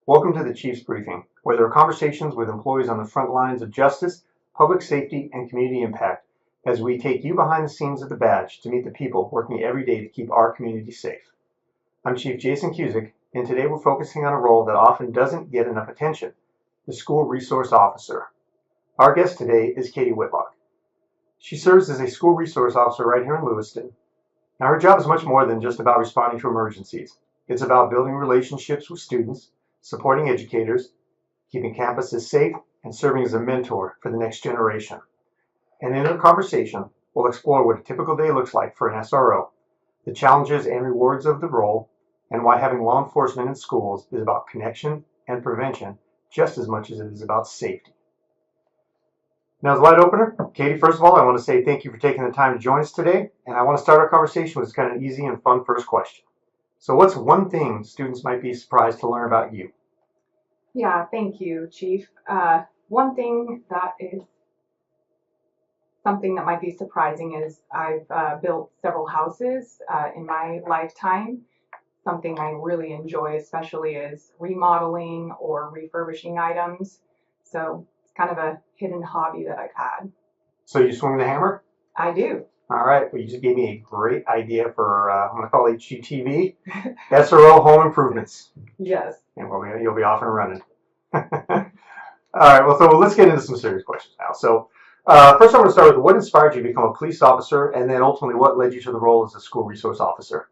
Welcome to the Chief's Briefing, where there are conversations with employees on the front lines of justice, public safety, and community impact as we take you behind the scenes of the badge to meet the people working every day to keep our community safe. I'm Chief Jason Kuzik, and today we're focusing on a role that often doesn't get enough attention, the School Resource Officer. Our guest today is Katie Whitlock. She serves as a School Resource Officer right here in Lewiston. Now, her job is much more than just about responding to emergencies. It's about building relationships with students, supporting educators, keeping campuses safe, and serving as a mentor for the next generation. And in our conversation, we'll explore what a typical day looks like for an SRO, the challenges and rewards of the role, and why having law enforcement in schools is about connection and prevention just as much as it is about safety. Now, as a light opener, Katie, first of all, I want to say thank you for taking the time to join us today, and I want to start our conversation with kind of an easy and fun first question. So what's one thing students might be surprised to learn about you? Yeah, thank you, Chief. One thing that is something that might be surprising is I've built several houses in my lifetime. Something I really enjoy, especially, is remodeling or refurbishing items. So it's kind of a hidden hobby that I've had. So you swing the hammer? I do. All right, well, you just gave me a great idea for, I'm going to call HGTV, SRO Home Improvements. Yes. And you'll be off and running. All right, well, so let's get into some serious questions now. So first I want to start with what inspired you to become a police officer, and then ultimately what led you to the role as a school resource officer?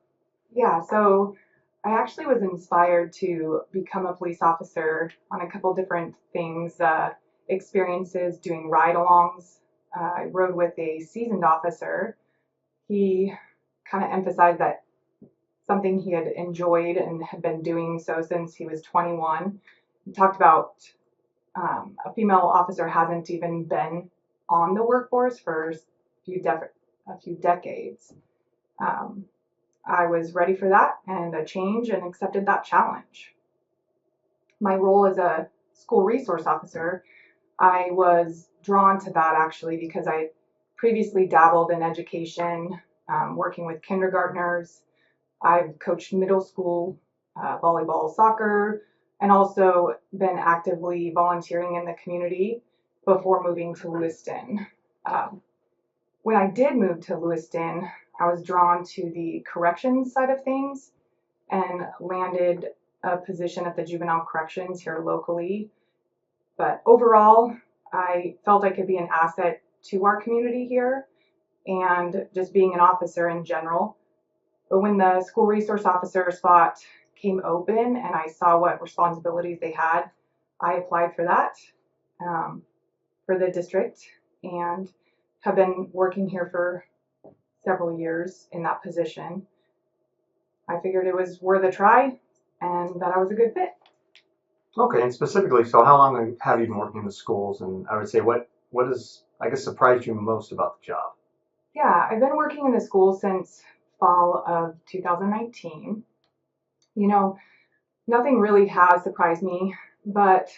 Yeah, so I actually was inspired to become a police officer on a couple different things, experiences doing ride-alongs. I rode with a seasoned officer. He kind of emphasized that something he had enjoyed and had been doing so since he was 21. He talked about a female officer hasn't even been on the workforce for a few decades. Um, I was ready for that and a change and accepted that challenge. My role as a school resource officer, I was drawn to that actually because I previously dabbled in education, working with kindergartners. I've coached middle school volleyball, soccer, and also been actively volunteering in the community before moving to Lewiston. Um, when I did move to Lewiston, I was drawn to the corrections side of things and landed a position at the juvenile corrections here locally. But overall, I felt I could be an asset to our community here and just being an officer in general. But when the school resource officer spot came open and I saw what responsibilities they had, I applied for that for the district and have been working here for several years in that position. I figured it was worth a try and that I was a good fit. Okay, and specifically, so how long have you been working in the schools? And I would say what has, I guess, surprised you most about the job? Yeah, I've been working in the school since fall of 2019. You know, nothing really has surprised me, but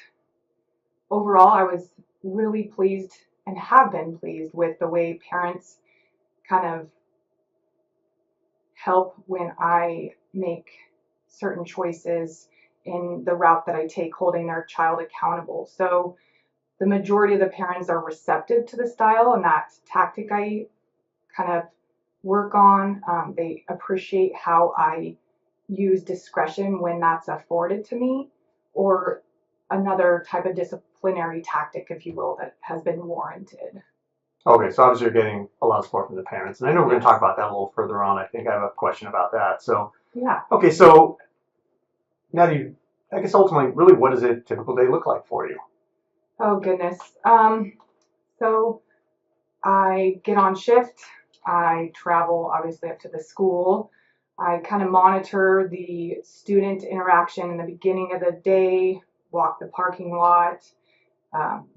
overall, I was really pleased and have been pleased with the way parents kind of help when I make certain choices in the route that I take, holding their child accountable. So the majority of the parents are receptive to the style and that tactic I kind of work on. They appreciate how I use discretion when that's afforded to me, or another type of disciplinary tactic, if you will, that has been warranted. Okay, so obviously you're getting a lot of support from the parents, and I know we're going to Yes. talk about that a little further on. I think I have a question about that. So, Yeah. okay, so now I guess ultimately, really, what does a typical day look like for you? Oh goodness. So I get on shift. I travel obviously up to the school. I kind of monitor the student interaction in the beginning of the day, walk the parking lot,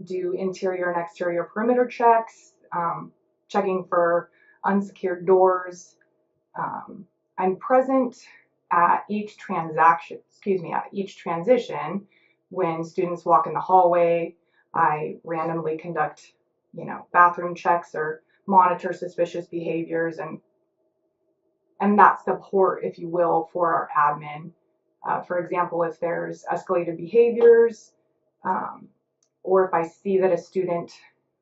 do interior and exterior perimeter checks, checking for unsecured doors. I'm present at at each transition when students walk in the hallway. I randomly conduct, bathroom checks or monitor suspicious behaviors and that support, if you will, for our admin. For example, if there's escalated behaviors, or if I see that a student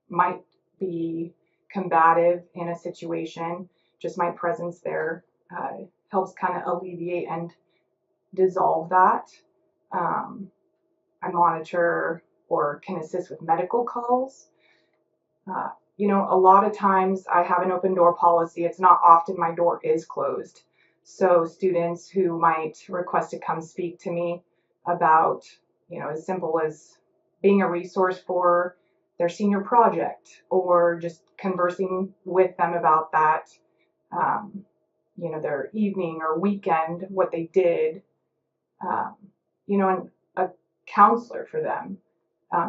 might be combative in a situation, just my presence there helps kind of alleviate and dissolve that. I monitor or can assist with medical calls. A lot of times I have an open door policy. It's not often my door is closed. So students who might request to come speak to me about, as simple as being a resource for their senior project or just conversing with them about that, their evening or weekend, what they did, and a counselor for them,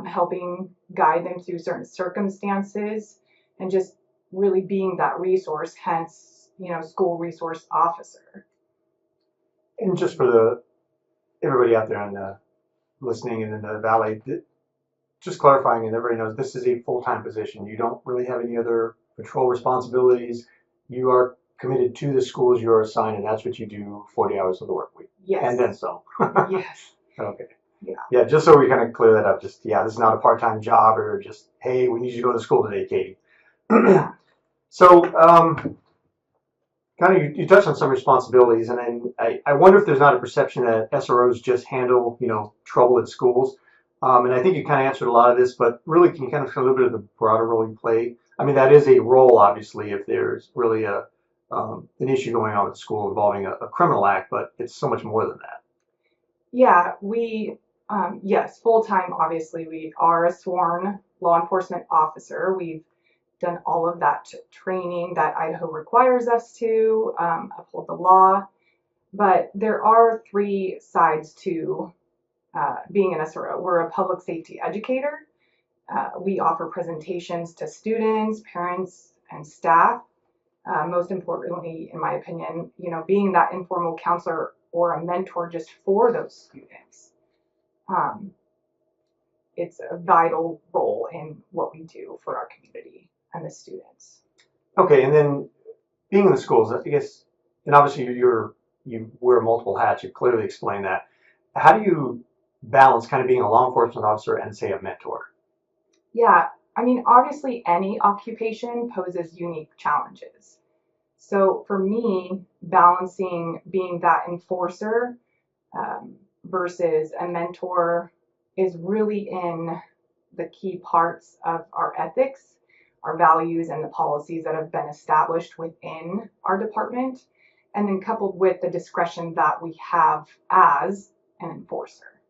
helping guide them through certain circumstances and just really being that resource, hence, school resource officer. And just for everybody out there on listening and in the valley, just clarifying, and everybody knows this is a full-time position. You don't really have any other patrol responsibilities. You are committed to the schools you are assigned, and that's what you do 40 hours of the work week. Yes. And then some. Yes. Okay. Yeah. Yeah, just so we kind of clear that up. Just, this is not a part-time job or just, hey, we need you to go to school today, Katie. So, kind of you touched on some responsibilities, and I wonder if there's not a perception that SROs just handle, trouble at schools. And I think you kind of answered a lot of this, but really, can you kind of show a little bit of the broader role you play? I mean, that is a role, obviously, if there's really an issue going on at the school involving a criminal act, but it's so much more than that. Yeah, yes, full-time, obviously, we are a sworn law enforcement officer. We've done all of that training that Idaho requires us to uphold the law. But there are three sides to being an SRO. We're a public safety educator. We offer presentations to students, parents, and staff. Most importantly, in my opinion, being that informal counselor or a mentor just for those students. It's a vital role in what we do for our community and the students. Okay, and then being in the schools, I guess, and obviously you wear multiple hats. You clearly explained that. How do you balance kind of being a law enforcement officer and, say, a mentor? Yeah, I mean, obviously any occupation poses unique challenges. So for me, balancing being that enforcer versus a mentor is really in the key parts of our ethics, our values, and the policies that have been established within our department, and then coupled with the discretion that we have as an enforcer.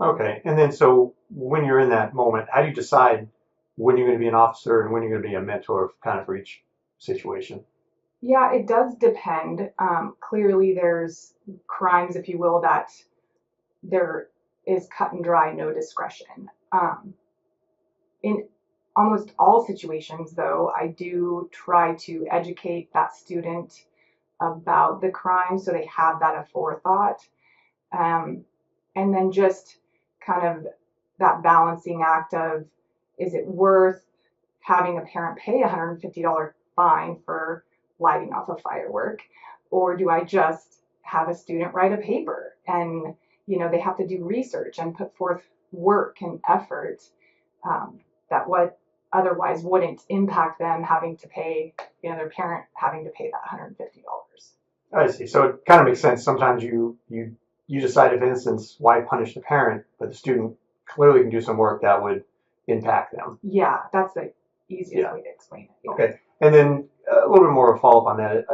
Okay, and then so when you're in that moment, how do you decide when you're going to be an officer and when you're going to be a mentor kind of for each situation? Yeah, it does depend. Clearly, there's crimes, if you will, that there is cut and dry, no discretion. In almost all situations, though, I do try to educate that student about the crime so they have that aforethought. And then just kind of that balancing act of, is it worth having a parent pay a $150 fine for lighting off a firework? Or do I just have a student write a paper and, they have to do research and put forth work and effort that what otherwise wouldn't impact them having to pay, their parent having to pay that $150. I see. So it kind of makes sense. Sometimes you decide, for instance, why punish the parent, but the student clearly can do some work that would impact them. Yeah, that's the easiest way to explain it. Yeah. Okay. And then a little bit more of a follow-up on that.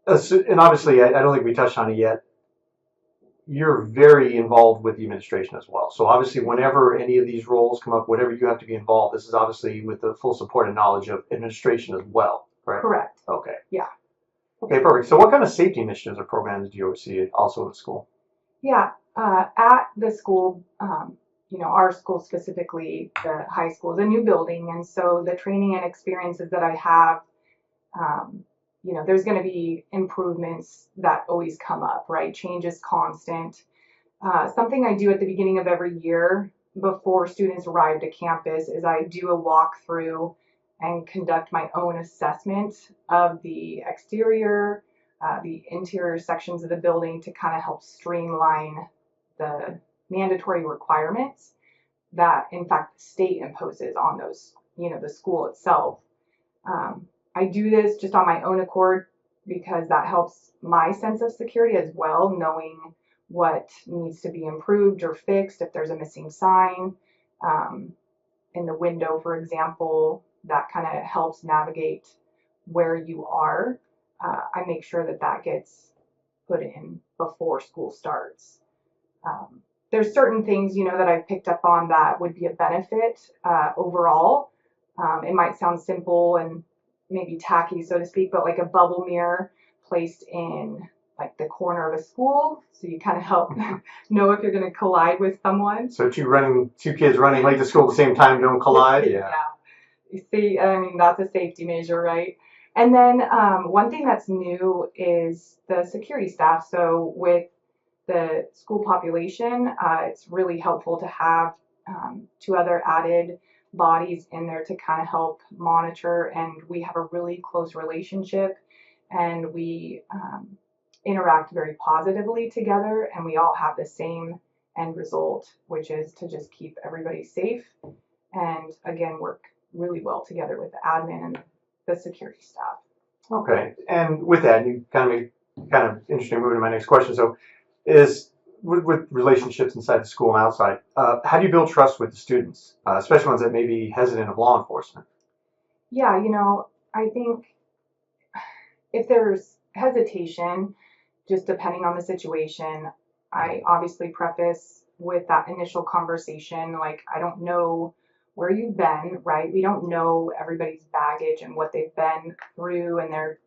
And obviously, I don't think we touched on it yet. You're very involved with the administration as well. So obviously, whenever any of these roles come up, whenever you have to be involved, this is obviously with the full support and knowledge of administration as well, correct? Correct. Okay. Yeah. Okay, perfect. So what kind of safety initiatives or programs do you oversee also at the school? Yeah, at the school, our school specifically, the high school is a new building. And so the training and experiences that I have, there's going to be improvements that always come up, right? Change is constant. Something I do at the beginning of every year before students arrive to campus is I do a walkthrough and conduct my own assessment of the exterior, the interior sections of the building to kind of help streamline the mandatory requirements that, in fact, the state imposes on those, the school itself. I do this just on my own accord because that helps my sense of security as well, knowing what needs to be improved or fixed if there's a missing sign. In the window, for example, that kind of helps navigate where you are. I make sure that that gets put in before school starts. There's certain things, that I've picked up on that would be a benefit overall. It might sound simple and maybe tacky, so to speak, but like a bubble mirror placed in like the corner of a school, so you kind of help know if you're going to collide with someone. So two kids running late to school at the same time don't collide. Yeah. You see, I mean, that's a safety measure, right? And then one thing that's new is the security staff. So with the school population, it's really helpful to have two other added bodies in there to kind of help monitor, and we have a really close relationship, and we interact very positively together, and we all have the same end result, which is to just keep everybody safe and, again, work really well together with the admin and the security staff. Okay, and with that, you kind of interesting moving to my next question. So, is with relationships inside the school and outside, how do you build trust with the students, especially ones that may be hesitant of law enforcement? Yeah, I think if there's hesitation, just depending on the situation, I obviously preface with that initial conversation, like, I don't know where you've been, right? We don't know everybody's baggage and what they've been through and their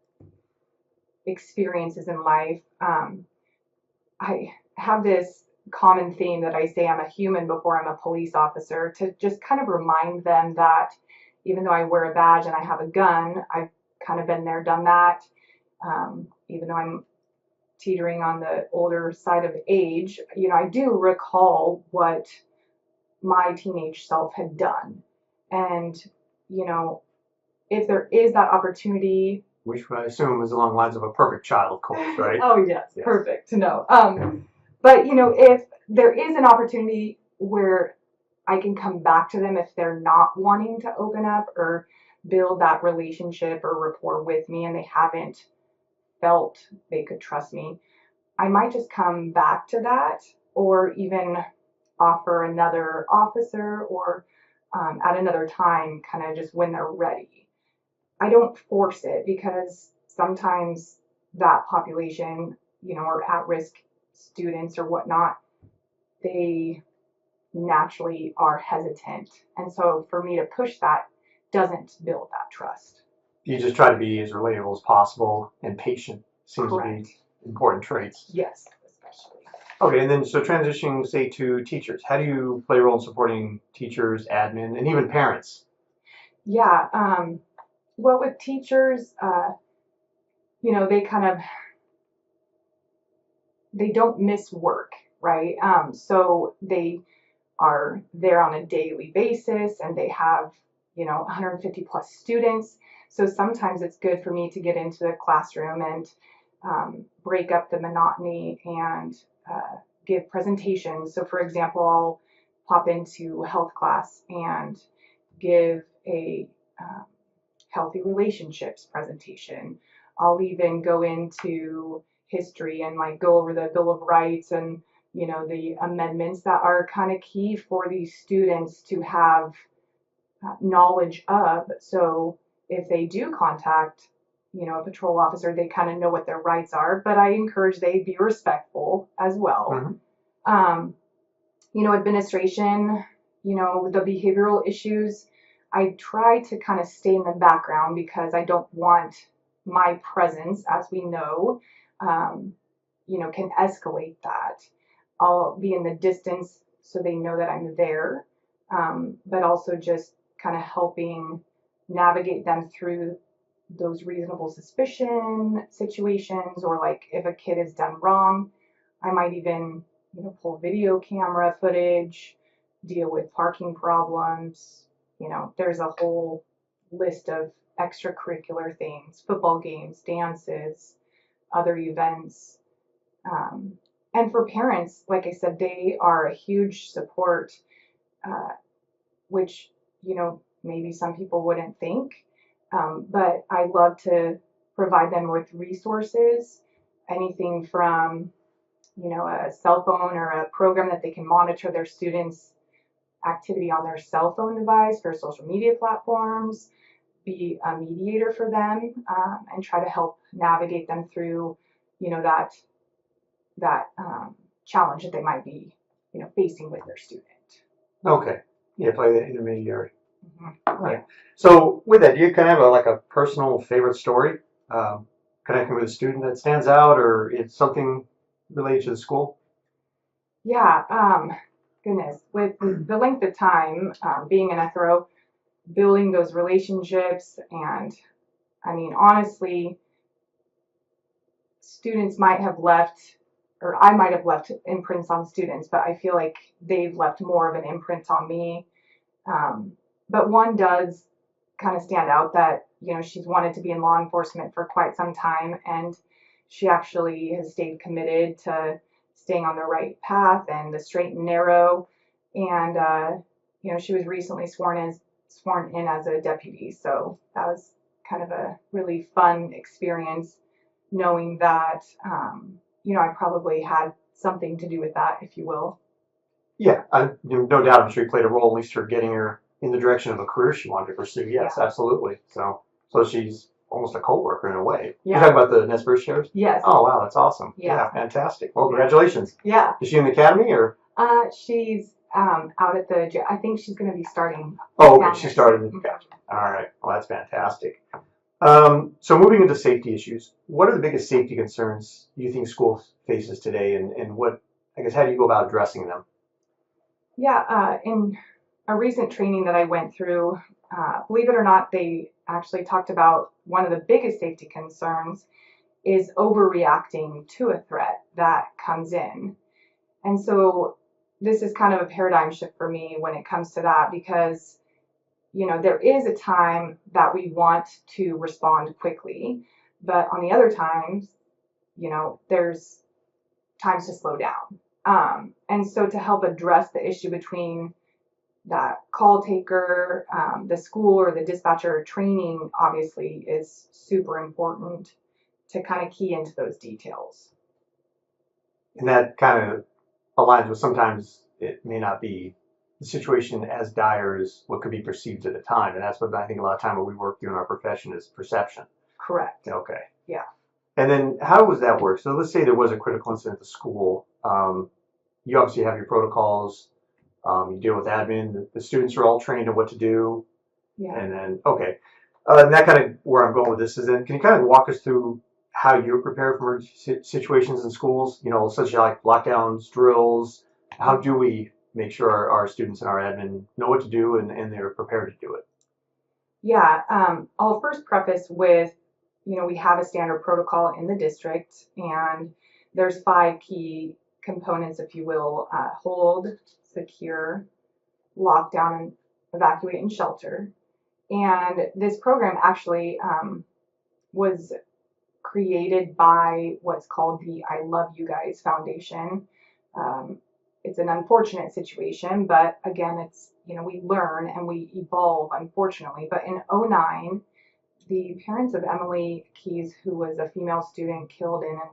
experiences in life. I have this common theme that I say I'm a human before I'm a police officer, to just kind of remind them that even though I wear a badge and I have a gun, I've kind of been there, done that. Even though I'm teetering on the older side of age, I do recall what my teenage self had done. And, if there is that opportunity, which I assume is along the lines of a perfect child, of course, right? Oh, yes. Perfect. No. But, if there is an opportunity where I can come back to them if they're not wanting to open up or build that relationship or rapport with me and they haven't felt they could trust me, I might just come back to that, or even offer another officer, or at another time, kind of just when they're ready. I don't force it, because sometimes that population, or at-risk students or whatnot, they naturally are hesitant. And so for me to push that doesn't build that trust. You just try to be as relatable as possible, and patient seems Correct. to be important traits. Yes, especially. Okay, and then so transitioning, say, to teachers. How do you play a role in supporting teachers, admin, and even parents? Yeah, well, with teachers, they don't miss work, right? So they are there on a daily basis, and they have, 150 plus students. So sometimes it's good for me to get into the classroom and break up the monotony and give presentations. So for example, I'll pop into health class and give a healthy relationships presentation. I'll even go into history and like go over the Bill of Rights and the amendments that are kind of key for these students to have knowledge of. So if they do contact a patrol officer, they kind of know what their rights are. But I encourage they be respectful as well. Mm-hmm. Administration, the behavioral issues, I try to kind of stay in the background because I don't want my presence, as we know, can escalate that. I'll be in the distance so they know that I'm there, but also just kind of helping navigate them through those reasonable suspicion situations, or like if a kid has done wrong, I might even pull video camera footage, deal with parking problems. There's a whole list of extracurricular things, football games, dances, other events. And for parents, like I said, they are a huge support, which, maybe some people wouldn't think. But I love to provide them with resources, anything from, a cell phone or a program that they can monitor their students' activity on their cell phone device for social media platforms, be a mediator for them, and try to help navigate them through, that challenge that they might be, facing with their student. Okay. Yeah, play the intermediary. Mhm. All right. So with that, do you kind of have like a personal favorite story connecting with a student that stands out, or it's something related to the school? Yeah, goodness, with the length of time being an SRO, building those relationships, and I mean, honestly, students might have left, or I might have left imprints on students, but I feel like they've left more of an imprint on me. Um, but one does kind of stand out that, she's wanted to be in law enforcement for quite some time, and she actually has stayed committed to staying on the right path and the straight and narrow. And, she was recently sworn in as a deputy. So that was kind of a really fun experience, knowing that, I probably had something to do with that, if you will. Yeah, no doubt. I'm sure you played a role, at least for getting her in the direction of a career she wanted to pursue. Yes, Yeah. absolutely. So she's almost a co-worker in a way. Yeah. You're talking about the Nez Sheriff? Yes. Oh, wow, that's awesome. Yeah. Fantastic. Well, Yeah. congratulations. Yeah. Is she in the academy or? She's out at the. I think she's going to be starting. Oh, okay. She started. Gotcha. All right. Well, that's fantastic. So moving into safety issues, what are the biggest safety concerns you think school faces today, and what, I guess, how do you go about addressing them? Yeah, in a recent training that I went through, believe it or not, they actually talked about one of the biggest safety concerns is overreacting to a threat that comes in. And so this is kind of a paradigm shift for me when it comes to that, because, there is a time that we want to respond quickly, but on the other times, there's times to slow down. And so to help address the issue between that call taker, the school or the dispatcher, training obviously is super important to kind of key into those details. And that kind of aligns with sometimes it may not be the situation as dire as what could be perceived at the time. And that's what I think a lot of time what we work through in our profession is perception. Correct. Okay. Yeah. And then how does that work? So let's say there was a critical incident at the school. You obviously have your protocols. You deal with admin. The students are all trained on what to do. Yeah. And then, okay. And that kind of where I'm going with this is then, can you kind of walk us through how you're prepared for emergency situations in schools, such as like lockdowns, drills? How do we make sure our students and our admin know what to do and they're prepared to do it? Yeah, I'll first preface with, we have a standard protocol in the district, and there's 5 key components, if you will: hold, secure, lockdown, and evacuate and shelter. And this program actually was created by what's called the I Love You Guys Foundation. It's an unfortunate situation, but again, it's, we learn and we evolve, unfortunately. But in '09, the parents of Emily Keys, who was a female student killed in a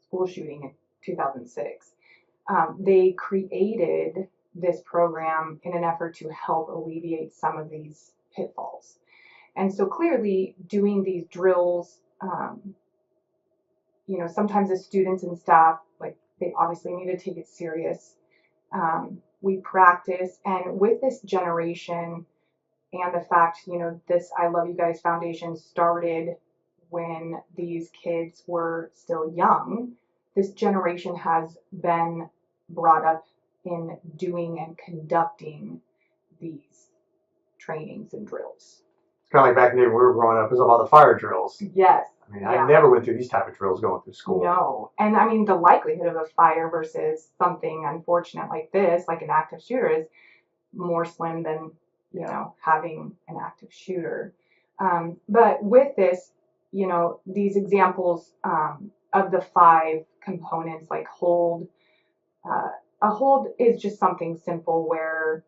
school shooting in 2006, they created this program in an effort to help alleviate some of these pitfalls. And so clearly doing these drills, sometimes the students and staff, like, they obviously need to take it serious. We practice, and with this generation and the fact, this I Love You Guys Foundation started when these kids were still young, this generation has been brought up in doing and conducting these trainings and drills. It's kind of like back in the day when we were growing up, it was all about the fire drills. Yes. I mean, I never went through these type of drills going through school. No. And I mean, the likelihood of a fire versus something unfortunate like this, like an active shooter, is more slim than, having an active shooter. But with this, these examples of the 5 components, like hold. A hold is just something simple where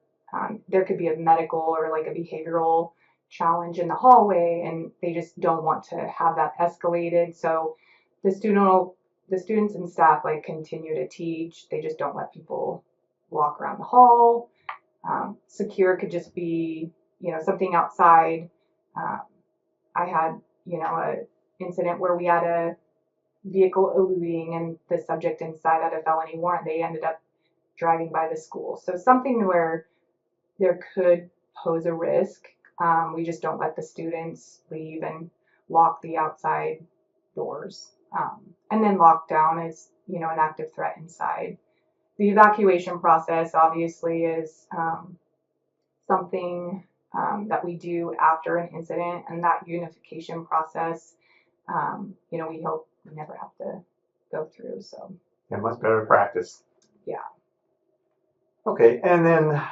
there could be a medical or like a behavioral challenge in the hallway, and they just don't want to have that escalated. So the students and staff like continue to teach. They just don't let people walk around the hall. Secure could just be something outside. Um, I had a incident where we had a vehicle eluding and the subject inside had a felony warrant. They ended up driving by the school. So something where there could pose a risk. We just don't let the students leave and lock the outside doors. And then lockdown is, an active threat inside. The evacuation process obviously is something that we do after an incident, and that unification process, we hope we never have to go through. So yeah, much better practice. yeah. Okay, and then,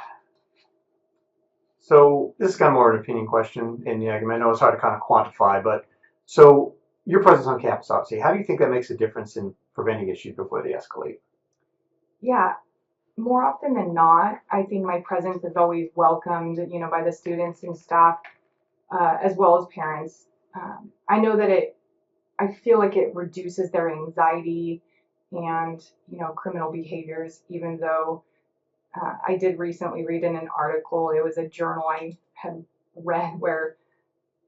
so this is kind of more an opinion question, and yeah, I know it's hard to kind of quantify, but so your presence on campus, obviously, how do you think that makes a difference in preventing issues before they escalate? Yeah, more often than not, I think my presence is always welcomed, by the students and staff, as well as parents. I know that I feel like it reduces their anxiety and, criminal behaviors, even though I did recently read in an article, it was a journal I had read where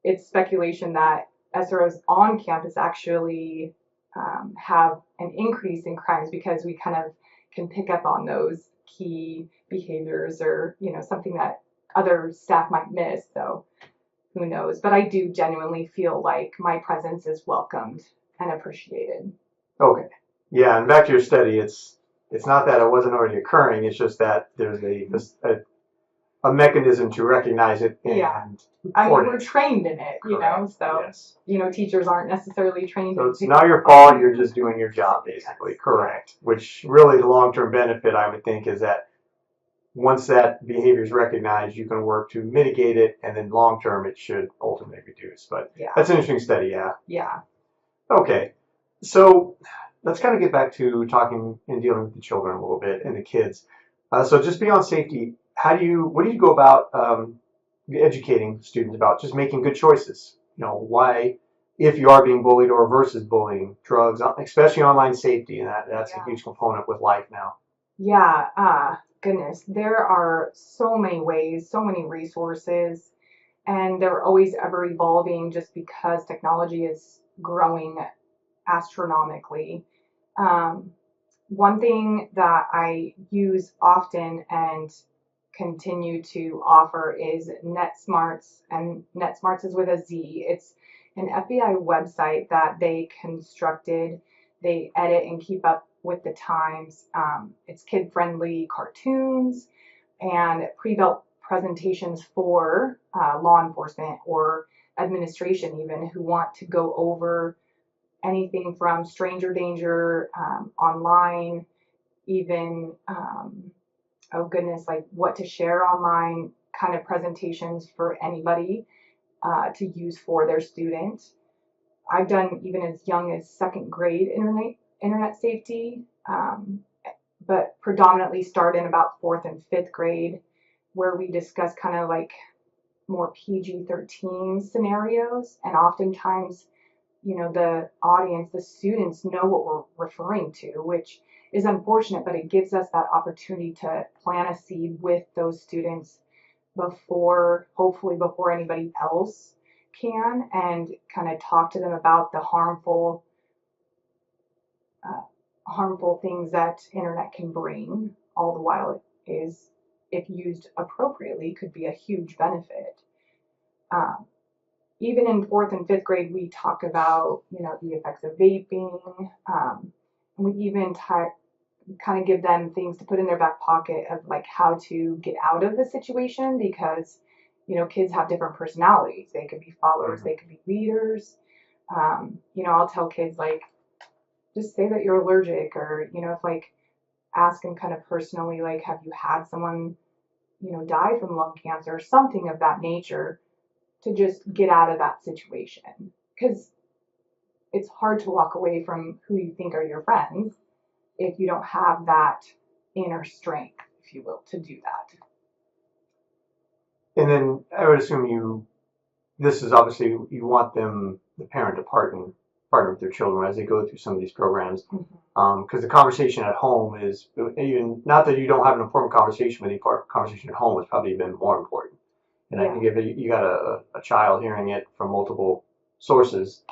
it's speculation that SROs on campus actually have an increase in crimes because we kind of can pick up on those key behaviors or, something that other staff might miss. So who knows? But I do genuinely feel like my presence is welcomed and appreciated. Okay, yeah, and back to your study, it's not that it wasn't already occurring, it's just that there's a mechanism to recognize it and Yeah. I mean, report we're it. trained in it, Correct. so, Yes. teachers aren't necessarily trained So in it's not your fault, you're just doing your job, basically. Correct. Which really the long-term benefit, I would think, is that once that behavior is recognized, you can work to mitigate it, and then long-term, it should ultimately reduce. But Yeah. that's an interesting study, yeah. Yeah. Okay. So let's kind of get back to talking and dealing with the children a little bit and the kids. So just beyond safety, what do you go about educating students about just making good choices? Why, if you are being bullied or versus bullying, drugs, especially online safety, and that's a huge component with life now. Yeah, goodness, there are so many ways, so many resources, and they're always ever evolving just because technology is growing astronomically. Um, One thing that I use often and continue to offer is NetSmarts, and NetSmarts is with a Z. It's an FBI website that they constructed. They edit and keep up with the times. It's kid-friendly cartoons and pre-built presentations for law enforcement or administration even who want to go over anything from stranger danger online, even oh goodness, like what to share online kind of presentations for anybody to use for their student. I've done even as young as second grade internet safety, but predominantly start in about fourth and fifth grade, where we discuss kind of like more PG-13 scenarios, and oftentimes the audience, the students know what we're referring to, which is unfortunate, but it gives us that opportunity to plant a seed with those students hopefully before anybody else can, and kind of talk to them about the uh, harmful things that internet can bring, all the while it is, if used appropriately, could be a huge benefit. Um, Even in fourth and fifth grade, we talk about, the effects of vaping. And we even kind of give them things to put in their back pocket of like how to get out of the situation because, kids have different personalities. They could be followers, they could be leaders. I'll tell kids like, just say that you're allergic, or, if like ask them kind of personally, like, have you had someone, die from lung cancer or something of that nature, to just get out of that situation. Because it's hard to walk away from who you think are your friends if you don't have that inner strength, if you will, to do that. And then I would assume this is obviously, you want the parent to partner with their children as they go through some of these programs. Because the conversation at home is, even not that you don't have an important conversation with you, conversation at home has probably been more important. And I think if you got a child hearing it from multiple sources,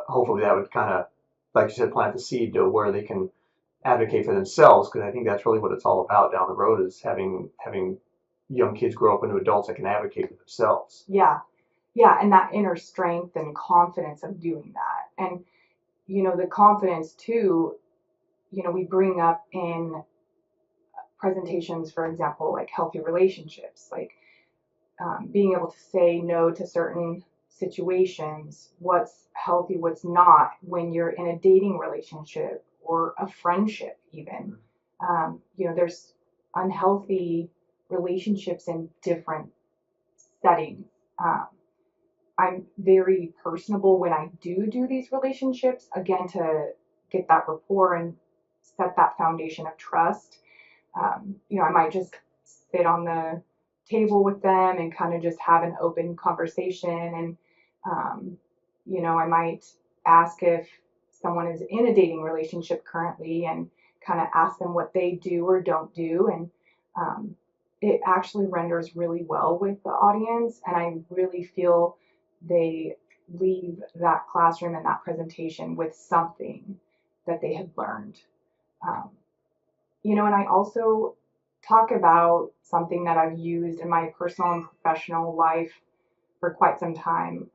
hopefully that would kind of, like you said, plant the seed to where they can advocate for themselves, because I think that's really what it's all about down the road, is having young kids grow up into adults that can advocate for themselves. Yeah, and that inner strength and confidence of doing that. And, the confidence too, we bring up in presentations, for example, like healthy relationships, like being able to say no to certain situations, what's healthy, what's not, when you're in a dating relationship or a friendship even. There's unhealthy relationships in different settings. I'm very personable when I do these relationships, again, to get that rapport and set that foundation of trust. I might just sit on the table with them and kind of just have an open conversation. And, I might ask if someone is in a dating relationship currently and kind of ask them what they do or don't do. And it actually renders really well with the audience. And I really feel they leave that classroom and that presentation with something that they had learned. And I also talk about something that I've used in my personal and professional life for quite some time.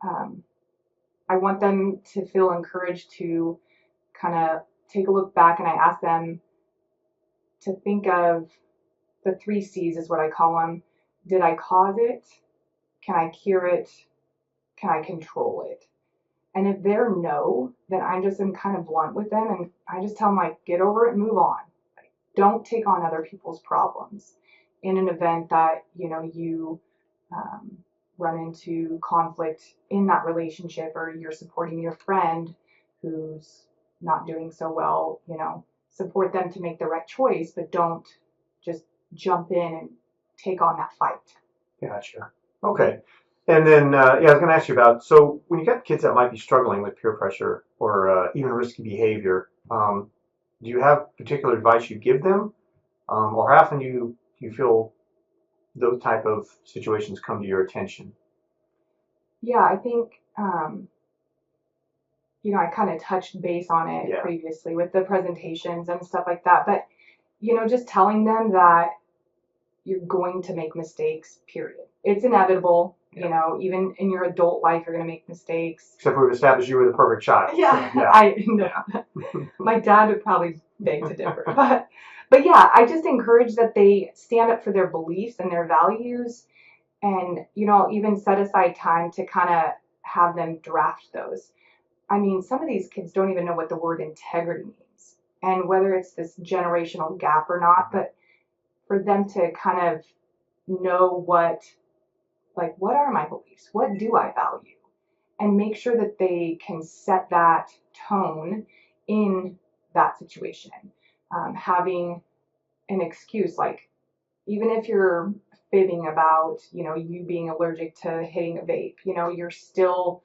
I want them to feel encouraged to kind of take a look back, and I ask them to think of the 3 C's is what I call them. Did I cause it? Can I cure it? Can I control it? And if they're no, then I just am kind of blunt with them, and I just tell them, like, get over it and move on. Like, don't take on other people's problems in an event that, you run into conflict in that relationship, or you're supporting your friend who's not doing so well. Support them to make the right choice, but don't just jump in and take on that fight. Gotcha. Okay. And then, I was going to ask you about, so when you got kids that might be struggling with peer pressure or even risky behavior, do you have particular advice you give them? Or how often do you feel those type of situations come to your attention? Yeah, I think, I kind of touched base on it previously with the presentations and stuff like that. But, just telling them that you're going to make mistakes, period. It's inevitable. Even in your adult life, you're going to make mistakes. Except we've established you were the perfect child. Yeah, so, I know. My dad would probably beg to differ. But yeah, I just encourage that they stand up for their beliefs and their values. And, I'll even set aside time to kind of have them draft those. I mean, some of these kids don't even know what the word integrity means, and whether it's this generational gap or not, but for them to kind of know what are my beliefs? What do I value? And make sure that they can set that tone in that situation. Having an excuse, like, even if you're fibbing about, you being allergic to hitting a vape, you're still,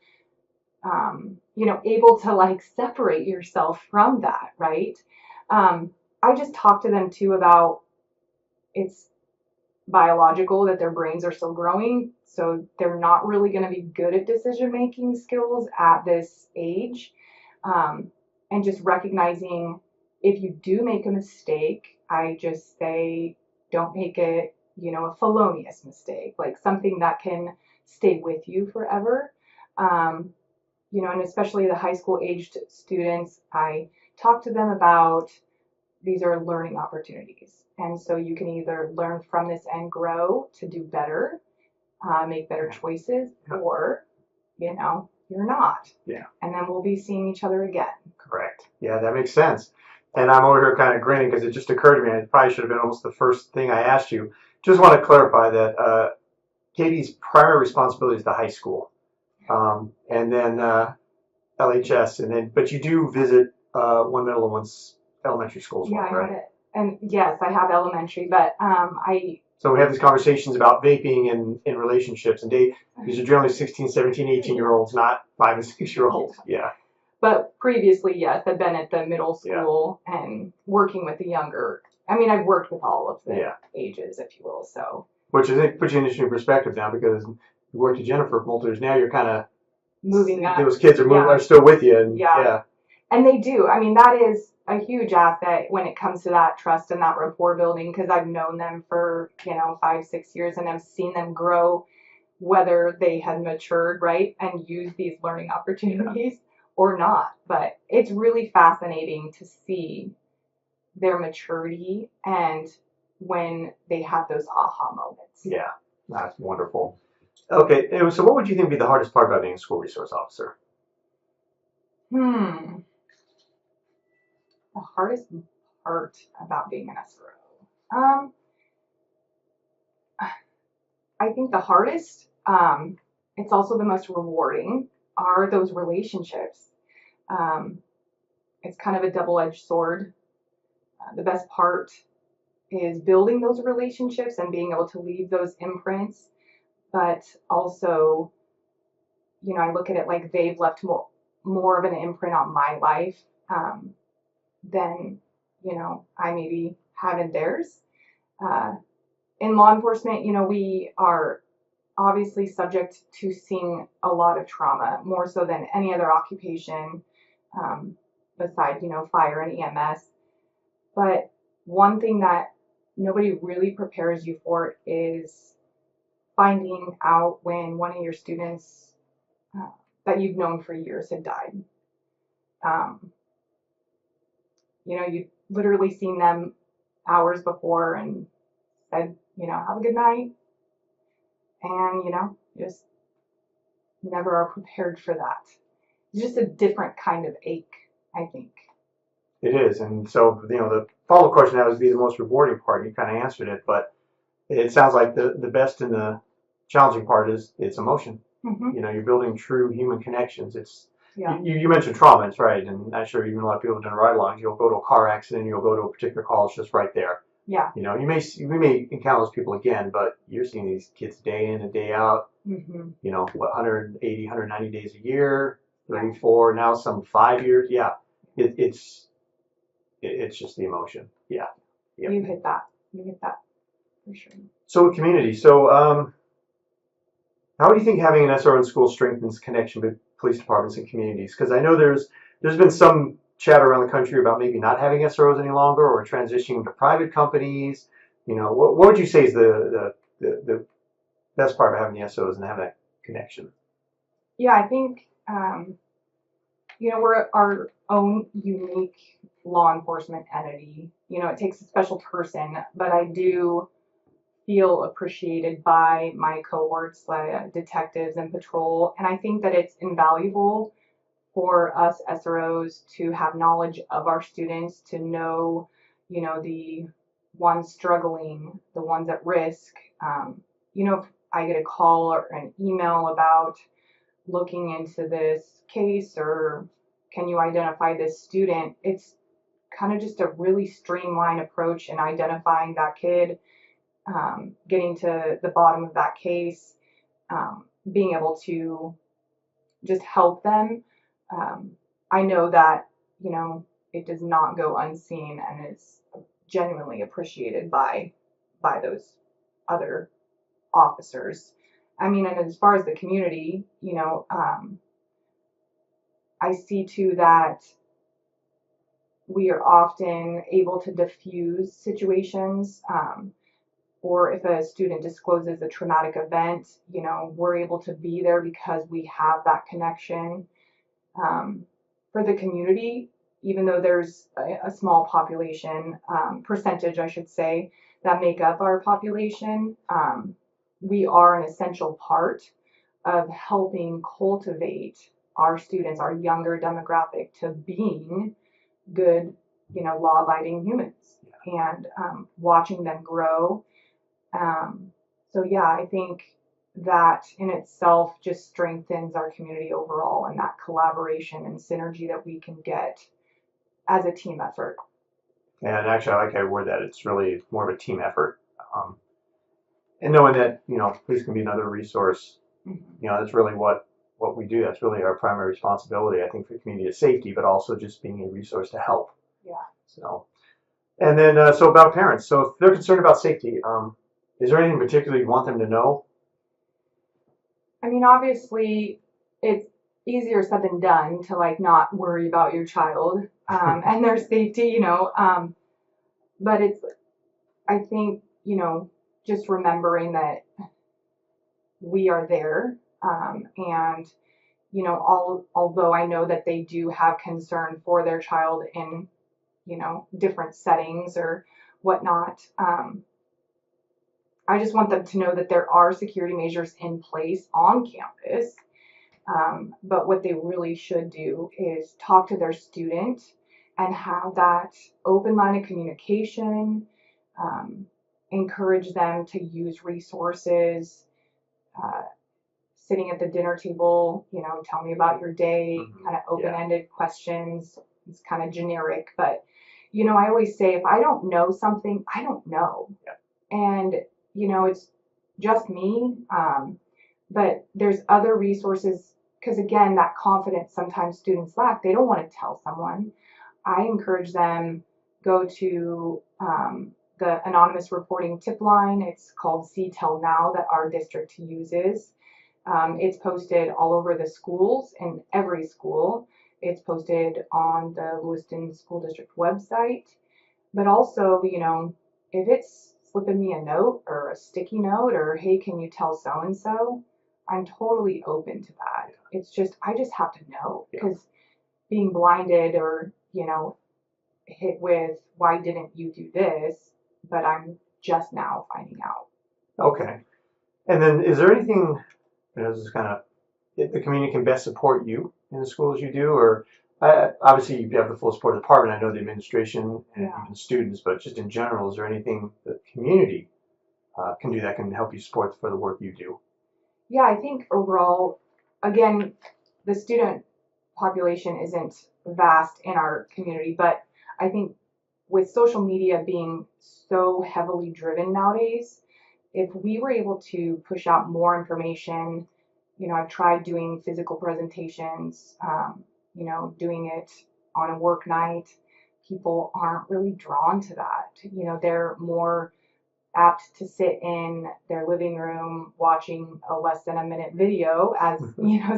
able to, like, separate yourself from that, right? I just talk to them too about, it's biological that their brains are still growing, so they're not really going to be good at decision making skills at this age. And just recognizing, if you do make a mistake, I just say, don't make it, a felonious mistake, like something that can stay with you forever. And especially the high school aged students, I talk to them about, these are learning opportunities. And so you can either learn from this and grow to do better, make better choices, or, you're not. Yeah. And then we'll be seeing each other again. Correct. Yeah, that makes sense. And I'm over here kind of grinning because it just occurred to me, and it probably should have been almost the first thing I asked you. Just want to clarify that Katie's primary responsibility is the high school. And then LHS, and then but you do visit one middle and one elementary school as Yeah, well, I had right? it. And yes, I have elementary, but I So we have these conversations about vaping and in relationships, and these are generally 16, 17, 18-year olds, not 5 and 6-year-olds. Yeah, but previously, yes, I've been at the middle yeah, school and working with the younger. I mean, I've worked with all of the yeah. ages, if you will. So Which I think puts you in interesting perspective now because you worked at Jennifer for multiple years. Now you're kind of moving up, those kids are yeah, are still with you, and yeah. yeah, And they do. I mean, that is a huge asset when it comes to that trust and that rapport building because I've known them for, 5, 6 years and I've seen them grow, whether they had matured, right, and used these learning opportunities or not. But it's really fascinating to see their maturity and when they have those aha moments. yeah, that's wonderful. Okay, anyway, so what would you think would be the hardest part about being a school resource officer? The hardest part about being an SRO. I think the hardest, it's also the most rewarding, are those relationships. Um, it's kind of a double-edged sword. The best part is building those relationships and being able to leave those imprints, but also, I look at it like they've left more of an imprint on my life than, I maybe have in theirs. Uh, in law enforcement, we are obviously subject to seeing a lot of trauma, more so than any other occupation um, besides, fire and EMS. But one thing that nobody really prepares you for is finding out when one of your students uh, that you've known for years had died. Um, you've literally seen them hours before and said, have a good night. And, just never are prepared for that. It's just a different kind of ache, I think. It is, and so the follow-up question that would be the most rewarding part. You kind of answered it, but it sounds like the best and the challenging part is it's emotion. Mm-hmm. You're building true human connections. It's Yeah. you mentioned trauma, it's right, and I'm sure even a lot of people have done ride-alongs. You'll go to a car accident, you'll go to a particular college just right there. Yeah. We may encounter those people again, but you're seeing these kids day in and day out. Mm-hmm. 180, 190 days a year, 34, now some 5 years. Yeah, it's just the emotion. Yeah. Yep. You hit that. You hit that for sure. So community. So how do you think having an SRO in school strengthens connection with police departments and communities? Because I know there's been some chatter around the country about maybe not having SROs any longer or transitioning to private companies. What would you say is the best part of having the SROs and having that connection? Yeah, I think we're our own unique law enforcement entity. It takes a special person, but I do feel appreciated by my cohorts, like detectives and patrol, and I think that it's invaluable for us SROs to have knowledge of our students, to know, the ones struggling, the ones at risk. If I get a call or an email about looking into this case or can you identify this student, it's kind of just a really streamlined approach in identifying that kid, getting to the bottom of that case, being able to just help them. Um, I know that, it does not go unseen and is genuinely appreciated by those other officers. I mean, and as far as the community, I see too that we are often able to diffuse situations. Or if a student discloses a traumatic event, we're able to be there because we have that connection. For the community, even though there's a small population, percentage, I should say, that make up our population, we are an essential part of helping cultivate our students, our younger demographic, to being good, law-abiding humans and watching them grow. So yeah, I think that in itself just strengthens our community overall, and that collaboration and synergy that we can get as a team effort. And actually, I like how you word that. It's really more of a team effort. And knowing that, police can be another resource, that's really what we do. That's really our primary responsibility, I think, for community safety, but also just being a resource to help. Yeah. So, and then, so about parents. So if they're concerned about safety, is there anything in particular you want them to know? I mean, obviously, it's easier said than done to like not worry about your child and their safety, but it's, I think, just remembering that we are there, and although I know that they do have concern for their child in different settings or whatnot, I just want them to know that there are security measures in place on campus. But what they really should do is talk to their student and have that open line of communication, encourage them to use resources, sitting at the dinner table, tell me about your day, kind of open-ended questions. It's kind of generic, but, I always say if I don't know something, I don't know. Yeah. And, it's just me, but there's other resources, because again, that confidence sometimes students lack. They don't want to tell someone. I encourage them go to the anonymous reporting tip line. It's called See Tell Now that our district uses. It's posted all over the schools, in every school. It's posted on the Lewiston School District website. But also, if it's slipping me a note or a sticky note or, hey, can you tell so-and-so? I'm totally open to that. It's just, I just have to know, because being blinded or, hit with, why didn't you do this? But I'm just now finding out. Okay. And then is there anything, this is kind of, the community can best support you in the schools you do, or obviously you have the full support of the department. I know the administration and even students, but just in general, is there anything the community can do that can help you support for the work you do? Yeah, I think overall, again, the student population isn't vast in our community, but I think with social media being so heavily driven nowadays, if we were able to push out more information, I've tried doing physical presentations, doing it on a work night. People aren't really drawn to that. They're more apt to sit in their living room watching a less than a minute video, as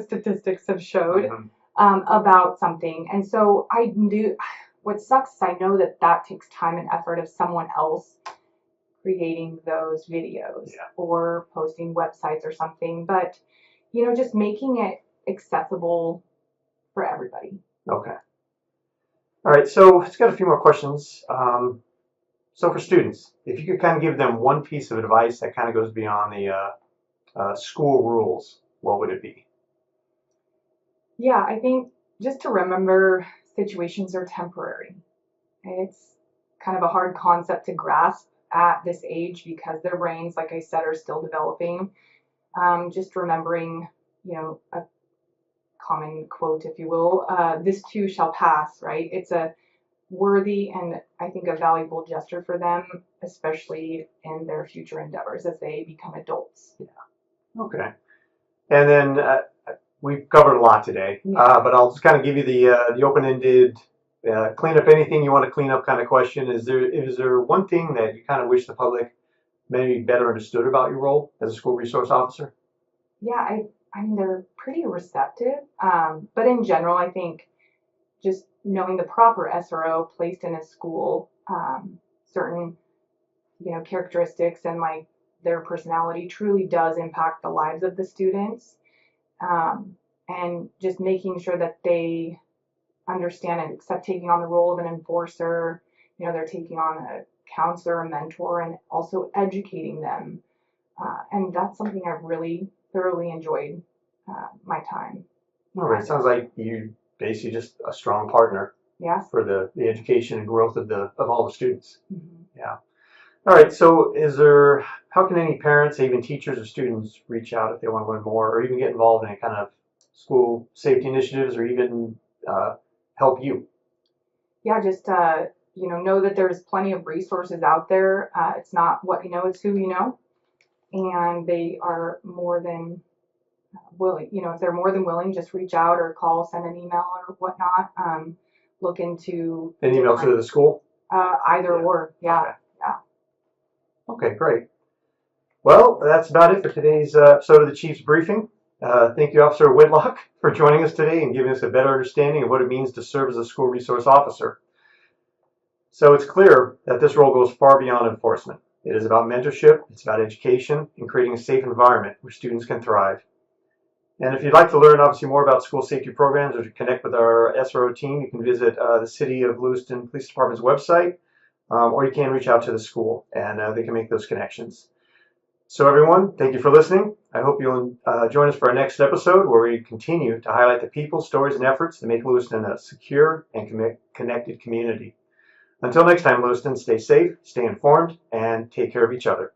statistics have showed, about something. And so what sucks is I know that takes time and effort of someone else creating those videos or posting websites or something, but just making it accessible for everybody. Okay. All right, so it's got a few more questions. So for students, if you could kind of give them one piece of advice that kind of goes beyond the school rules, what would it be? Yeah, I think just to remember situations are temporary. It's kind of a hard concept to grasp at this age because their brains, like I said, are still developing. Just remembering, a common quote, if you will, this too shall pass, right? It's a worthy and I think a valuable gesture for them, especially in their future endeavors as they become adults. Yeah. Okay. And then we've covered a lot today, but I'll just kind of give you the open-ended clean up anything you want to clean up kind of question. Is there one thing that you kind of wish the public maybe better understood about your role as a school resource officer? Yeah, I mean, they're pretty receptive, but in general, I think just knowing the proper SRO placed in a school, certain, characteristics and like their personality truly does impact the lives of the students, and just making sure that they understand and accept taking on the role of an enforcer. They're taking on a counselor, a mentor, and also educating them. And that's something I've really thoroughly enjoyed my time. All right, sounds like you basically just a strong partner. Yes. For the education and growth of all the students. Mm-hmm. Yeah. All right, so how can any parents, even teachers or students, reach out if they want to learn more or even get involved in any kind of school safety initiatives or even help you? Yeah, just know that there's plenty of resources out there. It's not what you know, it's who you know, and they are more than willing. If they're more than willing, just reach out or call, send an email or whatnot. Look into An email to different the school? either Yeah. or. Yeah, Okay. yeah. Okay, great. Well, that's about it for today's episode of the Chiefs Briefing. Thank you, Officer Whitlock, for joining us today and giving us a better understanding of what it means to serve as a school resource officer. So it's clear that this role goes far beyond enforcement. It is about mentorship, it's about education, and creating a safe environment where students can thrive. And if you'd like to learn obviously more about school safety programs or to connect with our SRO team, you can visit the City of Lewiston Police Department's website, or you can reach out to the school and they can make those connections. So everyone, thank you for listening. I hope you'll join us for our next episode where we continue to highlight the people, stories, and efforts that make Lewiston a secure and connected community. Until next time, Lewiston, stay safe, stay informed, and take care of each other.